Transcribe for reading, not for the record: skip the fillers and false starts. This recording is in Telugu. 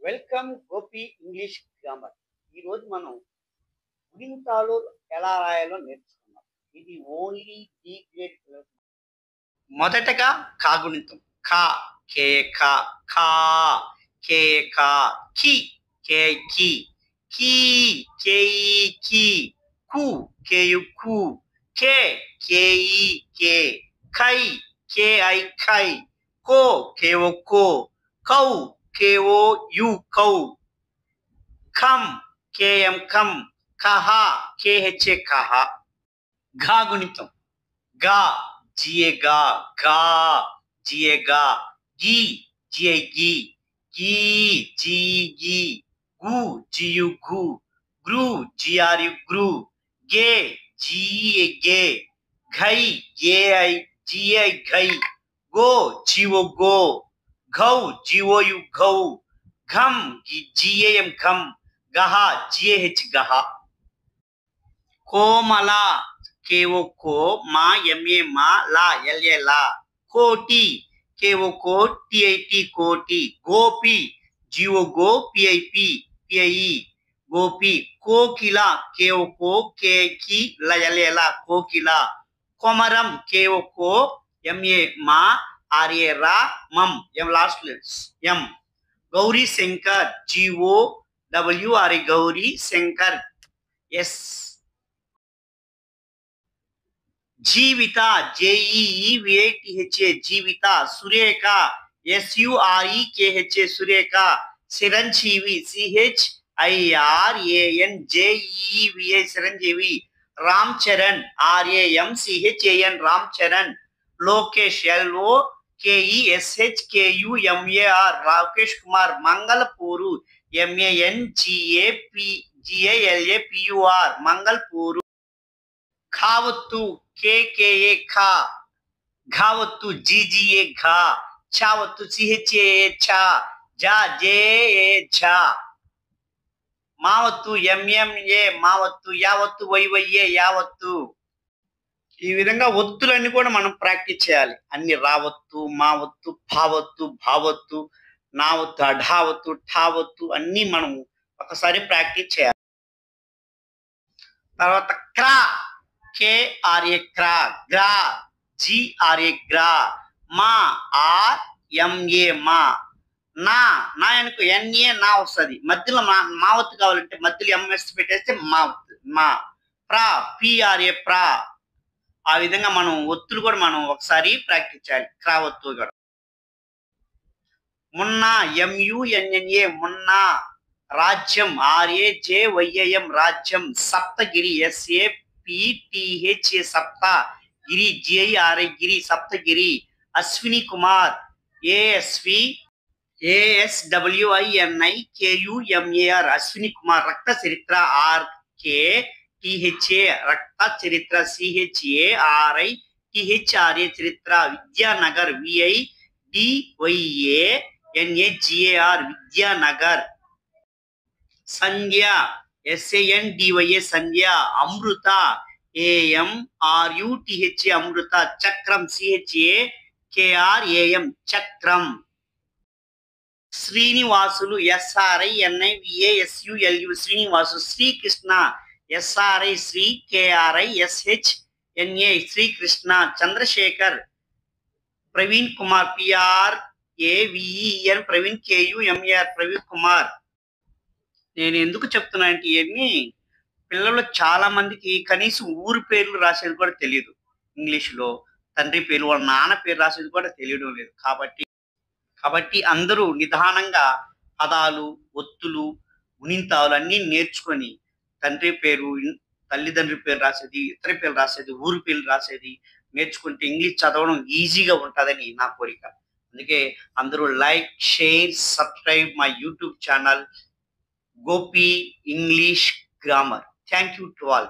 Welcome Gopi English grammar. ఈరోజు మనం గుణింతాలు ఎలా రాయాలో నేర్చుకున్నాం. ఇది ఓన్లీ డి గ్రేడ్ పిల్లలకు. మొదటగా కాగుణితం. కా కే కా ఖా కే కా కి కే కి కీ కే కి కు కేయు కు కే కేయి కే కై కే ఐ కై కో కేఓ కో కౌ కేఓ యు కౌ ఖం కేఎం ఖం కహ కేహెచ్ఏ కహ. ఘా గుణితం. గా జిఏ గా గా జిఏ గా గి జిఏ గి గీ జీ గి గు జియు గు గ్రు జిఆర్యు గ్రు గే జిఏ గే ఘై ఏఐ జిఐ ఘై గో జిఓ గో ఘౌ జిఓయు ఘౌ ఘం జిఏఎం ఘం గహ జిఏహెచ్ గహ. కోమల కేఓ కో మా ఎంఏ మా లా ఎల్ఏ లా. కోటి కేఓ కో టిఐటి కోటి. గోపి జిఓ గో PIP PIE Gopi. Kokila KO కో కేకి ఎల్ఏ లా కోకిల. కొమరం కేఓ కో ఎంఏ మా ఆర్ఏ రా మం M last M. Gauri Shankar GO WRA Gauri Shankar S. Jeevitha JEEVITHA Jeevitha. Surekha SUREKHA Surekha. Chiranjeevi CHIRAN JEVI Chiranjeevi. Ram Charan RAMCHAN Ram Charan. Lokesh LOKESHKUMAR Rakesh Kumar. Mangalapur MANGALAPUR Mangalapur. ఖావత్తు KKA ఖా. ఘావత్తు GGA ఘా. చావత్తు CHAA ఛా. జా JA ఝా. మావత్తు MMA మావత్తు. యావత్తు YYA యావత్తు. ఈ విధంగా ఒత్తులన్నీ కూడా మనం ప్రాక్టీస్ చేయాలి. అన్ని రావత్తు మావత్తు భావత్తు భావత్తు నావత్తు అఢావత్తు ఠావత్తు అన్ని మనం ఒకసారి ప్రాక్టీస్ చేయాలి. తర్వాత క్రా KRA క్రా. గ్రా GRA గ్రా. మా RMA మా. నా అనుకో NA నా వస్తుంది. మధ్యలో మావత్తు కావాలంటే మధ్యలో MS పెట్టేస్తే మావత్తు మా. ప్రా PRA ప్రా. ఆ విధంగా మనం ఒత్తులు కూడా మనం ఒకసారి ప్రాక్టీస్ చేయాలి. క్రావత్తు కూడా. మున్నా MUNNA మున్నా. రాజ్యం RAJYAM రాజ్యం. సప్తగిరి SAPTHA సప్త. గిరి GIRI గిరి సప్తగిరి. అశ్విని కుమార్ ASWINIKUMAR అశ్విని కుమార్. రక్త చరిత్ర RKTHA రక్త చరిత్ర. CHARITHRA చరిత్ర. విద్యానగర్ VIDYANAGAR విద్యానగర్. సంధ్య SANDYA సంధ్య. అమృత AMRUTHA అమృత. చక్రం CHAKRAM చక్రం. Srinivasulu SRINIVASULU Srinivasu. Srikrishna SRI Shri KRISHNA Srikrishna. Chandrasekhar. Praveen Kumar PRAVEN Praveen KUMAR Praveen Kumar. నేను ఎందుకు చెప్తున్నా అంటే ఇవన్నీ పిల్లలు చాలా మందికి కనీసం ఊరి పేర్లు రాసేది కూడా తెలియదు. ఇంగ్లీష్లో తండ్రి పేరు వాళ్ళ నాన్న పేరు రాసేది కూడా తెలియడం లేదు. కాబట్టి అందరూ నిదానంగా పదాలు ఒత్తులు గుణింతాలు అన్నీ నేర్చుకొని తండ్రి పేరు తల్లిదండ్రి పేరు రాసేది ఇతర పేరు రాసేది ఊరి పేర్లు రాసేది నేర్చుకుంటే ఇంగ్లీష్ చదవడం ఈజీగా ఉంటుందని నా కోరిక. అందుకే అందరూ like share subscribe my YouTube channel Gopi English grammar. Thank you to all.